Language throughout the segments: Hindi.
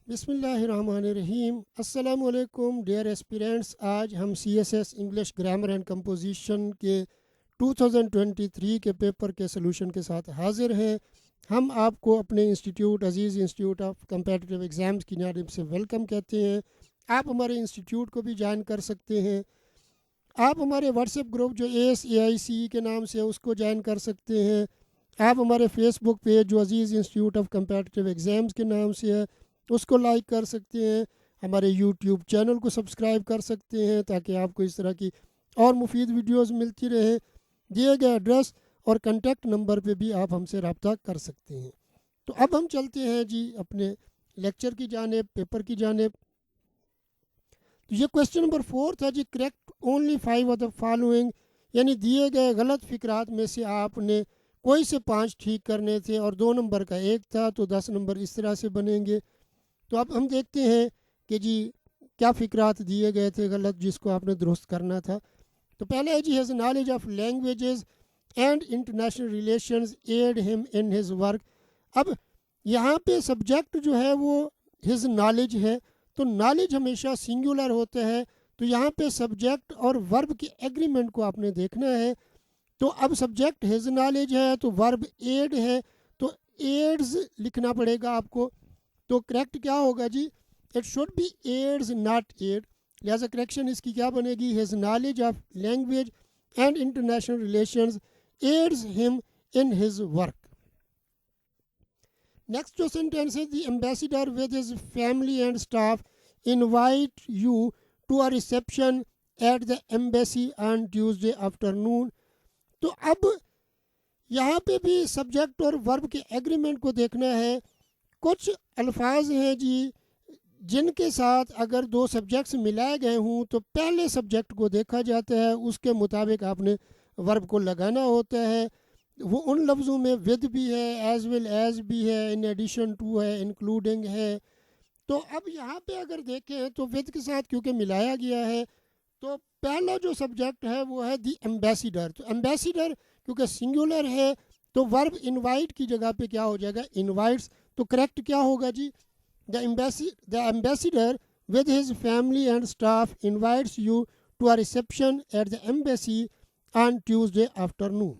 बिस्मिल्लाहिर्रहमानिर्रहीम। अस्सलामु अलैकुम डियर एस्पिरेंट्स। आज हम CSS English grammar and composition के 2023 के पेपर के सलूशन के साथ हाजिर हैं। हम आपको अपने institute Aziz institute of competitive exams की जानिब से वेलकम कहते हैं। आप हमारे इंस्टीट्यूट को भी ज्वाइन कर सकते हैं। आप हमारे व्हाट्सएप ग्रुप जो ASAICE के नाम से है उसको ज्वाइन कर सकते हैं। आप हमारे फेसबुक पेज जो अजीज़ इंस्टीट्यूट ऑफ कंपेटिटिव एग्ज़ाम्स के नाम से है उसको लाइक कर सकते हैं। हमारे यूट्यूब चैनल को सब्सक्राइब कर सकते हैं ताकि आपको इस तरह की और मुफीद वीडियोस मिलती रहे। दिए गए एड्रेस और कॉन्टैक्ट नंबर पे भी आप हमसे रब्ता कर सकते हैं। तो अब हम चलते हैं जी अपने लेक्चर की जानिब, पेपर की जानिब। तो ये क्वेश्चन नंबर 4 था जी, correct only 5 of the following, यानी दिए गए गलत फिक्रात में से आपने कोई से 5 ठीक करने थे और 2 नंबर का 1 था, तो 10 नंबर इस तरह से बनेंगे। तो अब हम देखते हैं कि जी क्या फ़िक्रात दिए गए थे गलत जिसको आपने दुरुस्त करना था। तो पहले है जी, has knowledge of languages and international relations aid him in his work. अब यहाँ पे सब्जेक्ट जो है वो हिज नॉलेज है, तो नॉलेज हमेशा सिंगुलर होता है। तो यहाँ पे सब्जेक्ट और वर्ब की एग्रीमेंट को आपने देखना है। तो अब सब्जेक्ट हिज नॉलेज है तो वर्ब एड है, तो एड्स लिखना पड़ेगा आपको। तो करेक्ट क्या होगा जी, it should be aids not aid. लिहाजा करेक्शन इसकी क्या बनेगी, his knowledge of language and international relations aids him in his work. Next जो सेंटेंस है, the ambassador with his family and staff invite you to a reception at the embassy on Tuesday afternoon. तो अब यहाँ पे भी सब्जेक्ट और वर्ब के एग्रीमेंट को देखना है। कुछ अल्फाज हैं जी जिनके साथ अगर 2 सब्जेक्ट्स मिलाए गए हों तो पहले सब्जेक्ट को देखा जाता है, उसके मुताबिक आपने वर्ब को लगाना होता है। वो उन लफ्ज़ों में विद भी है, एज वेल एज भी है, इन एडिशन टू है, इंक्लूडिंग है। तो अब यहाँ पे अगर देखें तो विद के साथ क्योंकि मिलाया गया है, तो पहला जो सब्जेक्ट है वो है दी एम्बेसडर। तो एम्बेसडर क्योंकि सिंगुलर है तो वर्ब इनवाइट की जगह पे क्या हो जाएगा, इनवाइट्स। तो करेक्ट क्या होगा जी, the ambassador with his family and staff invites you to a reception at the embassy on Tuesday afternoon.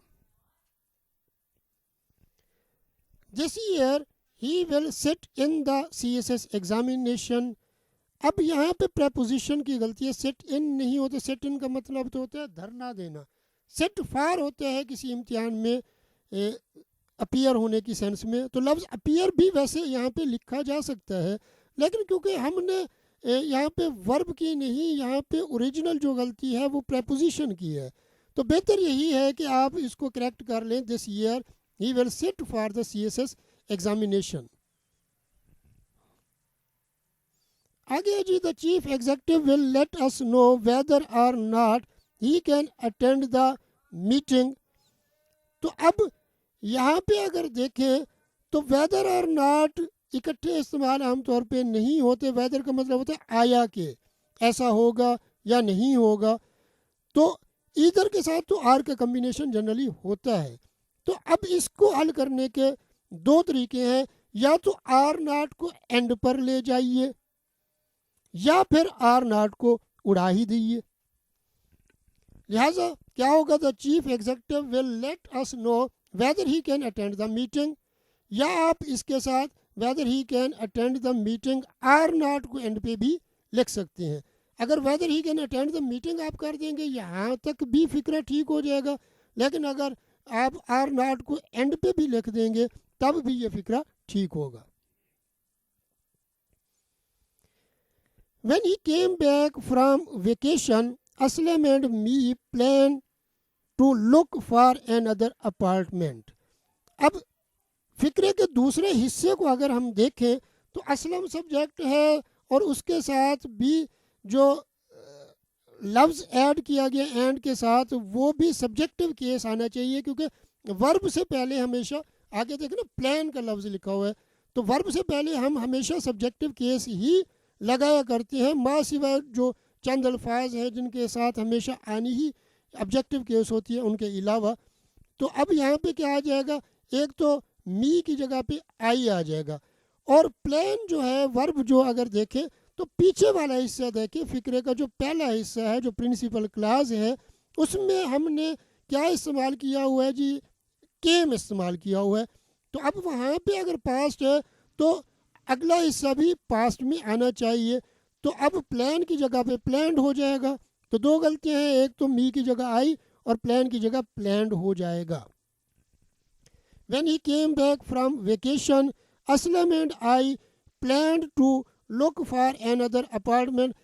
This year he will sit in the CSS examination. अब यहाँ पे प्रपोजिशन की गलती है, सिट इन नहीं होता। सिट इन का मतलब तो होता है धरना देना। सिट फार होता है किसी इम्तिहान में अपीयर होने की सेंस में। तो लफ्ज़ अपीयर भी वैसे यहाँ पे लिखा जा सकता है, लेकिन क्योंकि हमने यहाँ पे वर्ब की नहीं, यहाँ पे ओरिजिनल जो गलती है वो प्रपोजिशन की है, तो बेहतर यही है कि आप इसको करेक्ट कर लें। This year he will sit for the CSS examination. आगे जी, the chief executive will let us know whether और not he can attend the meeting. तो अब यहाँ पे अगर देखें तो वेदर और नॉट इकट्ठे इस्तेमाल आमतौर पे नहीं होते। वेदर का मतलब होता है आया कि ऐसा होगा या नहीं होगा, तो ईदर के साथ तो आर का कम्बिनेशन जनरली होता है। तो अब इसको हल करने के 2 तरीके हैं, या तो आर नॉट को एंड पर ले जाइए या फिर आर नॉट को उड़ा ही दीजिए। लिहाजा क्या होगा, the chief executive will let us know whether he can attend the meeting, या आप इसके साथ whether he can attend the meeting or not को एंड पे भी लिख सकते हैं। अगर whether he can attend the meeting आप कर देंगे यहाँ तक भी फिक्रा ठीक हो जाएगा, लेकिन अगर आप आर नॉट को एंड पे भी लिख देंगे तब भी ये फिक्रा ठीक होगा। When he came back from vacation, Aslam and me planned to look for another apartment. अब फिक्रे के दूसरे हिस्से को अगर हम देखें तो असलम सब्जेक्ट है और उसके साथ भी जो लफ्ज़ ऐड किया गया एंड के साथ वो भी सब्जेक्टिव केस आना चाहिए, क्योंकि वर्ब से पहले हमेशा आगे देखें ना प्लान का लफ्ज़ लिखा हुआ है, तो वर्ब से पहले हम हमेशा सब्जेक्टिव केस ही लगाया करते हैं, माँ सिवाय जो चंद अल्फाज हैं जिनके साथ हमेशा आनी ही ऑब्जेक्टिव केस होती है उनके अलावा। तो अब यहाँ पे क्या आ जाएगा, एक तो मी की जगह पे आई आ जाएगा, और प्लान जो है वर्ब जो अगर देखें तो पीछे वाला हिस्सा देखें, फ़िक्रे का जो पहला हिस्सा है जो प्रिंसिपल क्लास है उसमें हमने क्या इस्तेमाल किया हुआ है जी, केम इस्तेमाल किया हुआ है। तो अब वहाँ पे अगर पास्ट है तो अगला हिस्सा भी पास्ट में आना चाहिए। तो अब प्लान की जगह पे प्लान्ड हो जाएगा। तो दो गलतियाँ हैं, एक तो मी की जगह आई और प्लान की जगह प्लान्ड हो जाएगा। When he came back from vacation, Aslam and I planned to look for another apartment.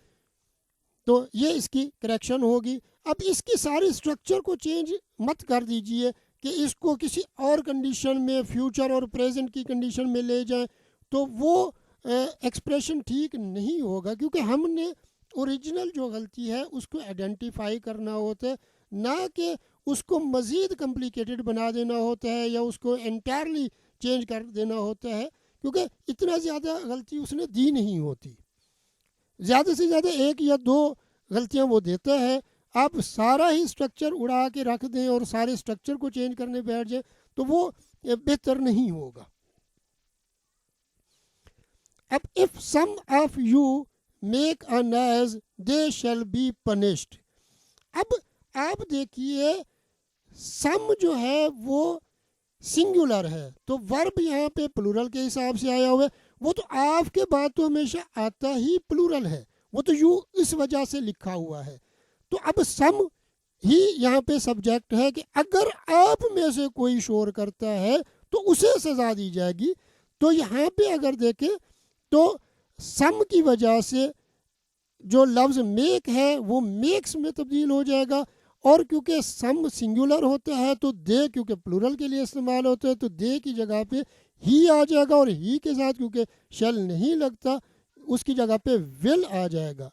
तो ये इसकी करेक्शन होगी। अब इसकी सारी स्ट्रक्चर को चेंज मत कर दीजिए कि इसको किसी और कंडीशन में फ्यूचर और प्रेजेंट की कंडीशन में ले जाएं, तो वो एक्सप्रेशन ठीक नहीं होगा, क्योंकि हमने ओरिजिनल जो गलती है उसको आइडेंटिफाई करना होता है, ना कि उसको मज़ीद कॉम्प्लिकेटेड बना देना होता है या उसको एंटायरली चेंज कर देना होता है, क्योंकि इतना ज़्यादा गलती उसने दी नहीं होती। ज़्यादा से ज़्यादा एक या दो गलतियां वो देता है। आप सारा ही स्ट्रक्चर उड़ा के रख दें और सारे स्ट्रक्चर को चेंज करने बैठ जाए तो वो बेहतर नहीं होगा। अब if some of you make a noise they shall be punished. अब आप देखिए सम जो है वो सिंगुलर है, तो वर्ब यहाँ पे प्लूरल के हिसाब से आया हुआ है। वो तो आपके बाद तो हमेशा आता ही प्लूरल है, वो तो यू इस वजह से लिखा हुआ है। तो अब सम ही यहाँ पे सब्जेक्ट है कि अगर आप में से कोई शोर करता है तो उसे सज़ा दी जाएगी। तो यहाँ पे अगर देखें तो सम की वजह से जो लफ्ज़ मेक है वो मेक्स में तब्दील हो जाएगा, और क्योंकि सम सिंगुलर होता है तो दे क्योंकि प्लूरल के लिए इस्तेमाल होता है तो दे की जगह पे ही आ जाएगा, और ही के साथ क्योंकि शैल नहीं लगता उसकी जगह पे विल आ जाएगा।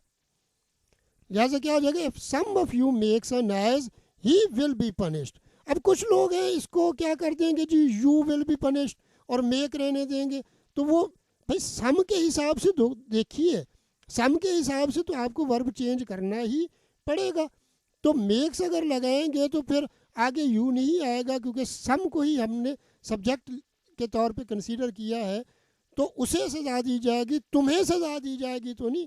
लिहाजा क्या हो जाएगा, if some of you makes a noise he will be punished. अब कुछ लोग हैं इसको क्या कर देंगे जी, यू विल बी पनिश्ड और मेक रहने देंगे। तो वो भाई सम के हिसाब से देखिए, सम के हिसाब से तो आपको वर्ब चेंज करना ही पड़ेगा। तो मेक्स अगर लगाएंगे तो फिर आगे यू नहीं आएगा, क्योंकि सम को ही हमने सब्जेक्ट के तौर पे कंसीडर किया है, तो उसे सज़ा दी जाएगी, तुम्हें सज़ा दी जाएगी तो नहीं।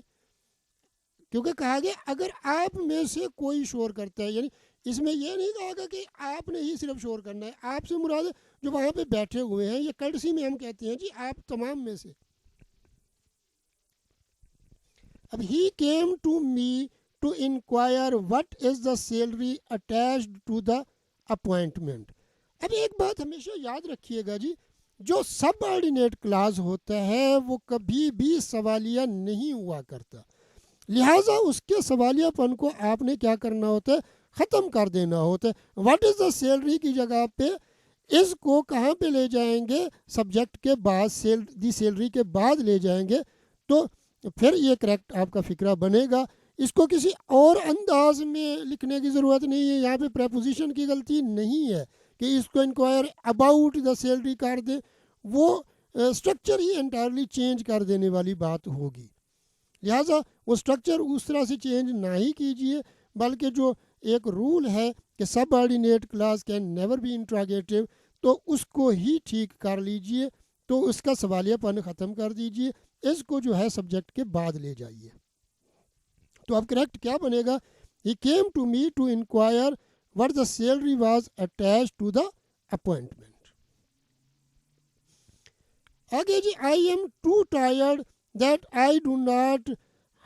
क्योंकि कहा गया अगर आप में से कोई शोर करता है, यानी इसमें यह नहीं कहा गया कि आपने ही सिर्फ शोर करना है। आपसे मुराद जो वहाँ पे बैठे हुए हैं, ये कर्टसी में हम कहते हैं जी आप तमाम में से। अब he came to me to inquire what is the salary attached to the appointment. अब एक बात हमेशा याद रखिएगा जी, जो सबऑर्डिनेट क्लास होता है वो कभी भी सवालिया नहीं हुआ करता, लिहाजा उसके सवालियापन को आपने क्या करना होता है, ख़त्म कर देना होता है। व्हाट इज़ द सैलरी की जगह पे इसको कहाँ पे ले जाएंगे, सब्जेक्ट के बाद दी सैलरी के बाद ले जाएंगे, तो फिर ये करेक्ट आपका फ़िक्रा बनेगा। इसको किसी और अंदाज में लिखने की ज़रूरत नहीं है। यहाँ पे प्रेपोजिशन की गलती नहीं है कि इसको इंक्वायर अबाउट द सैलरी कर दे, वो स्ट्रक्चर ही एंटायरली चेंज कर देने वाली बात होगी। लिहाजा वो स्ट्रक्चर उस तरह से चेंज ना ही कीजिए, बल्कि जो एक रूल है कि subordinate class can never be interrogative, तो उसको ही ठीक कर लीजिए। तो उसका सवालियापन ख़त्म कर दीजिए, इसको जो है सब्जेक्ट के बाद ले जाइए। तो अब करेक्ट क्या बनेगा, he came to me to inquire what the salary was attached to the appointment. आगे जी, I am too tired that I do not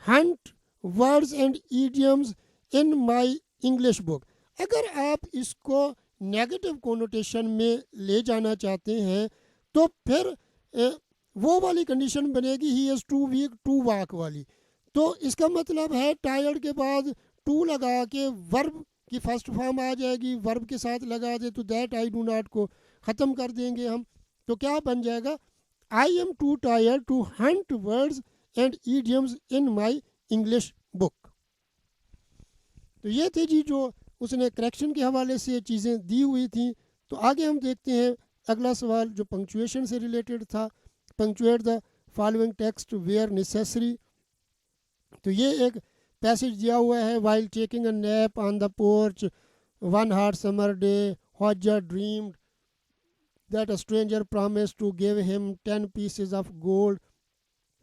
hunt words and idioms in my English book। अगर आप इसको नेगेटिव कोनोटेशन में ले जाना चाहते हैं तो फिर वो वाली कंडीशन बनेगी he is too weak to walk वाली। तो इसका मतलब है टायर्ड के बाद टू लगा के वर्ब की फर्स्ट फॉर्म आ जाएगी, वर्ब के साथ लगा दे तो दैट आई डू नॉट को ख़त्म कर देंगे हम। तो क्या बन जाएगा, I am too tired to hunt words and idioms in my English book। तो ये थे जी जो उसने करेक्शन के हवाले से चीज़ें दी हुई थी। तो आगे हम देखते हैं अगला सवाल जो पंक्चुएशन से रिलेटेड था, punctuate the following text where necessary. तो ये एक पैसेज दिया हुआ है, while taking a nap on the porch one hot summer day हॉजर dreamed that a stranger promised to give him 10 pieces of gold.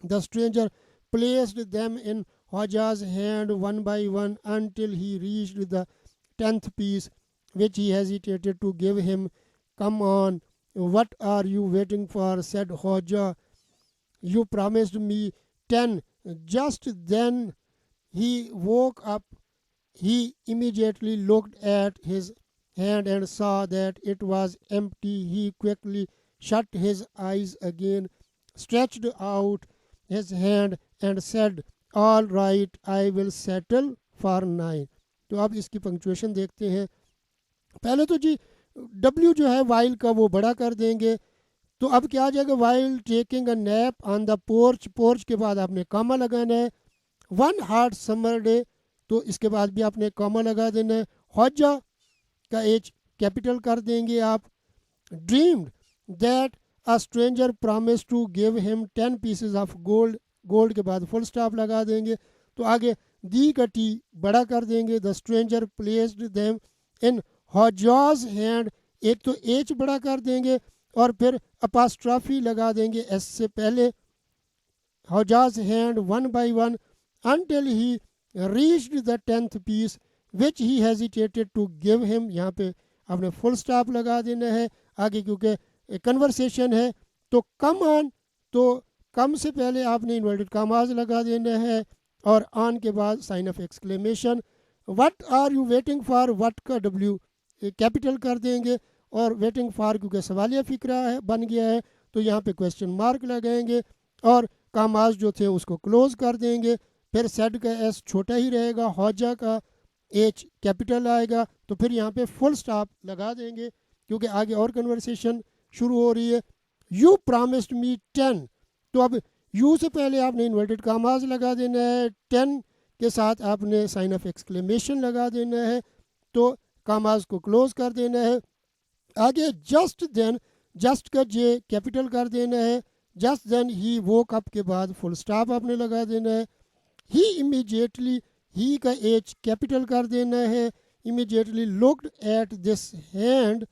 The stranger placed them in Hoja's hand one by one until he reached the 10th piece, which he hesitated to give him. Come on, what are you waiting for? Said Hoja. You promised me 10. Just then he woke up. He immediately looked at his hand and saw that it was empty. He quickly shut his eyes again, stretched out his hand and said, All right, I will settle for 9. तो अब इसकी पंक्चुएशन देखते हैं. पहले तो जी W जो है वाइल का वो बड़ा कर देंगे. तो अब क्या आ जाएगा? While taking a nap on the porch. Porch के बाद आपने कॉमा लगाना है. वन हॉट समर डे, तो इसके बाद भी आपने कॉमा लगा देना है. हौजा का एच कैपिटल कर देंगे आप. Dreamed that a stranger promise to give him 10 pieces of gold. Gold के बाद फुल स्टॉप लगा देंगे. तो आगे दी का टी बड़ा कर देंगे. The stranger placed them in Hodja's hand. एक तो एच बड़ा कर देंगे और फिर अपास्ट्रॉफी लगा देंगे एस से पहले. Hodja's hand one by one until he reached the 10th piece which he hesitated to give him. यहाँ पे आपने फुल स्टॉप लगा देना है आगे, क्योंकि कन्वर्सेशन है. तो कम ऑन, तो कम से पहले आपने इन्वर्टेड कामाज लगा देना है और ऑन के बाद sign of exclamation. What are you waiting for, what का डब्ल्यू कैपिटल कर देंगे और वेटिंग फॉर क्योंकि सवालिया फिक्रा है बन गया है तो यहाँ पे क्वेश्चन मार्क लगाएंगे और कामाज जो थे उसको क्लोज कर देंगे. फिर सेड का एस छोटा ही रहेगा, हौजा का एच कैपिटल आएगा. तो फिर यहाँ पे फुल स्टॉप लगा देंगे क्योंकि आगे और कन्वर्सेशन शुरू हो रही है. यू प्रॉमिस्ड मी 10. तो अब यू से पहले आपने इन्वर्टेड कामाज लगा देना है. 10 के साथ आपने साइन ऑफ एक्सक्लेमेशन लगा देना है. तो कामाज को क्लोज कर देना है. आगे जस्ट देन, जस्ट का जे कैपिटल कर देना है. Just then he woke up के बाद फुल स्टॉप आपने लगा देना है. ही इमीडिएटली, ही का एच कैपिटल कर देना है. Immediately looked at this hand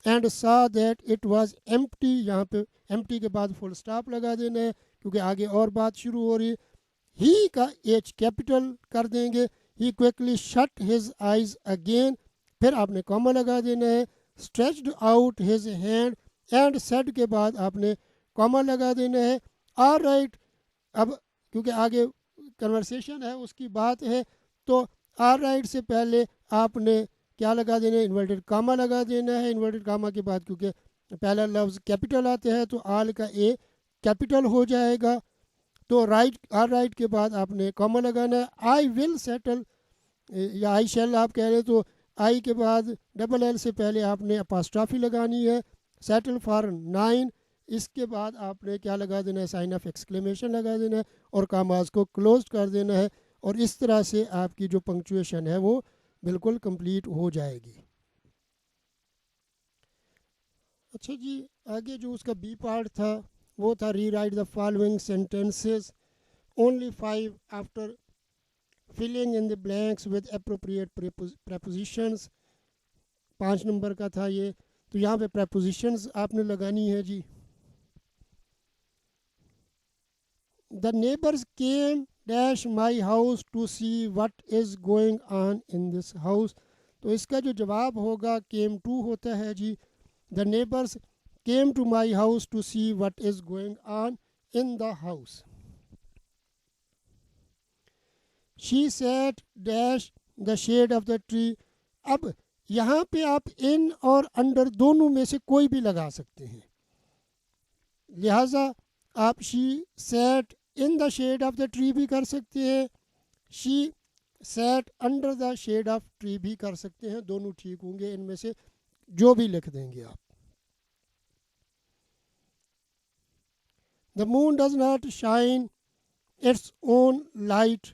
and सा दैट इट वाज एम्प्टी. यहाँ पे एम्प्टी के बाद फुल स्टॉप लगा देना है क्योंकि आगे और बात शुरू हो रही है. ही का एच कैपिटल कर देंगे. He quickly shut his eyes again. फिर आपने कॉमा लगा देना है. Stretched out his hand and said के बाद आपने कॉमा लगा देना है. ऑलराइट, अब क्योंकि आगे कन्वर्सेशन है उसकी बात है तो ऑलराइट से पहले आपने क्या लगा देना है? इन्वर्टेड कामा लगा देना है. इन्वर्टेड कामा के बाद क्योंकि पहला लफ्ज़ कैपिटल आते हैं तो आल का ए कैपिटल हो जाएगा. तो राइट, ऑलराइट के बाद आपने कामा लगाना है. आई विल सेटल या आई शैल आप कह रहे तो आई के बाद डबल एल से पहले आपने अपास्ट्रॉफी लगानी है. Settle for 9. इसके बाद आपने क्या लगा देना है? साइन ऑफ एक्सक्लेमेशन लगा देना है और कामाज को क्लोज कर देना है. और इस तरह से आपकी जो पंक्चुएशन है वो बिल्कुल कंप्लीट हो जाएगी. अच्छा जी, आगे जो उसका बी पार्ट था वो था rewrite the following sentences only 5 after filling in the blanks with appropriate prepositions. 5 number का था ये. तो यहाँ पे प्रेपोजिशंस आपने लगानी है जी. The neighbors came dash my house to see what is going on in this house. तो इसका जो जवाब होगा came to होता है जी. The neighbors came to my house to see what is going on in the house. She sat dash the shade of the tree. अब यहाँ पे आप in और under दोनों में से कोई भी लगा सकते हैं. लिहाजा आप she sat in the shade of the tree भी कर सकते हैं. she sat under the shade of tree भी कर सकते हैं. दोनों ठीक होंगे. इनमें से जो भी लिख देंगे आप. The moon does not shine its own light.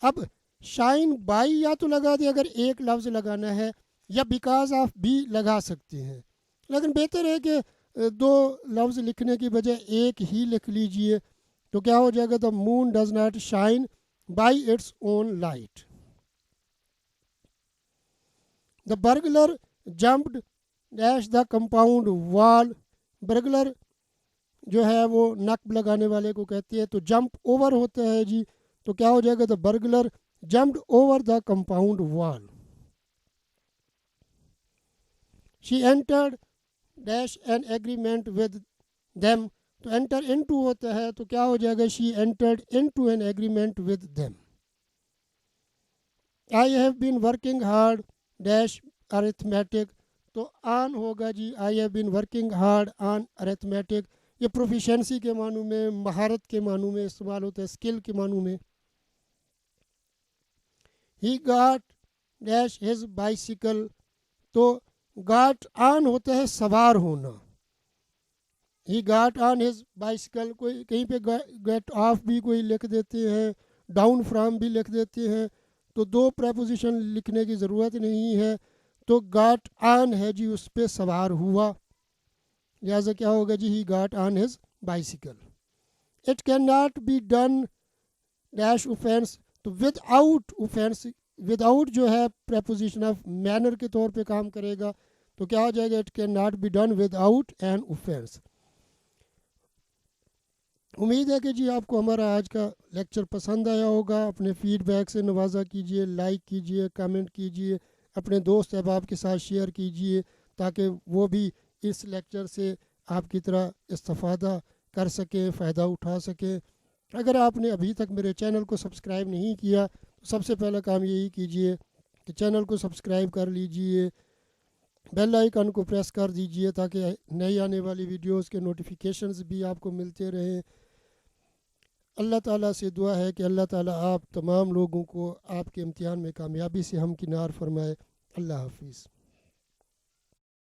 अब शाइन बाई या तो लगा दे अगर एक लफ्ज़ लगाना है या बिकॉज ऑफ भी लगा सकते हैं. लेकिन बेहतर है कि दो लफ्ज़ लिखने की बजाय एक ही लिख लीजिए. तो क्या हो जाएगा? The moon does not shine by its own light. The burglar jumped dash the compound wall, burglar जो है वो नक लगाने वाले को कहती है। तो जंप ओवर होता है जी, तो क्या हो जाएगा, the burglar jumped over the compound wall. She entered dash an agreement with them, तो एंटर इनटू होता है, तो क्या हो जाएगा, she entered into an agreement with them. I have been working hard dash arithmetic, तो ऑन होगा जी, I have been working hard on arithmetic. ये प्रोफिशेंसी के मानू में, महारत के मानू में इस्तेमाल होता है, स्किल के मानू में। He got dash his bicycle, तो गॉट ऑन होता है सवार होना। ही गॉट ऑन हिज बाइसिकल, कोई कहीं पे गेट ऑफ भी कोई लिख देते हैं, डाउन फ्रॉम भी लिख देते हैं, तो दो प्रपोजिशन लिखने की ज़रूरत नहीं है। तो गॉट ऑन है जी, उस पर सवार हुआ, लिहाजा क्या होगा जी, he got on his bicycle. It can not be done dash offence, तो विदाउट ऑफेंस, विदाउट जो है प्रपोजिशन ऑफ मैनर के तौर पे काम करेगा, तो क्या हो जाएगा, it can not be done without an offence. उम्मीद है कि जी आपको हमारा आज का लेक्चर पसंद आया होगा। अपने फीडबैक से नवाजा कीजिए, लाइक कीजिए, कमेंट कीजिए, अपने दोस्त अहबाब के साथ शेयर कीजिए, ताकि वो भी इस लेक्चर से आपकी तरह इस्तेफ़ादा कर सकें, फ़ायदा उठा सकें। अगर आपने अभी तक मेरे चैनल को सब्सक्राइब नहीं किया, तो सबसे पहला काम यही कीजिए कि चैनल को सब्सक्राइब कर लीजिए, बेल आइकन को प्रेस कर दीजिए, ताकि नई आने वाली वीडियोस के नोटिफिकेशंस भी आपको मिलते रहें। अल्लाह ताला से दुआ है कि अल्लाह ताला आप तमाम लोगों को आपके इम्तिहान में कामयाबी से हमकिनार फरमाए। अल्लाह हाफिज़।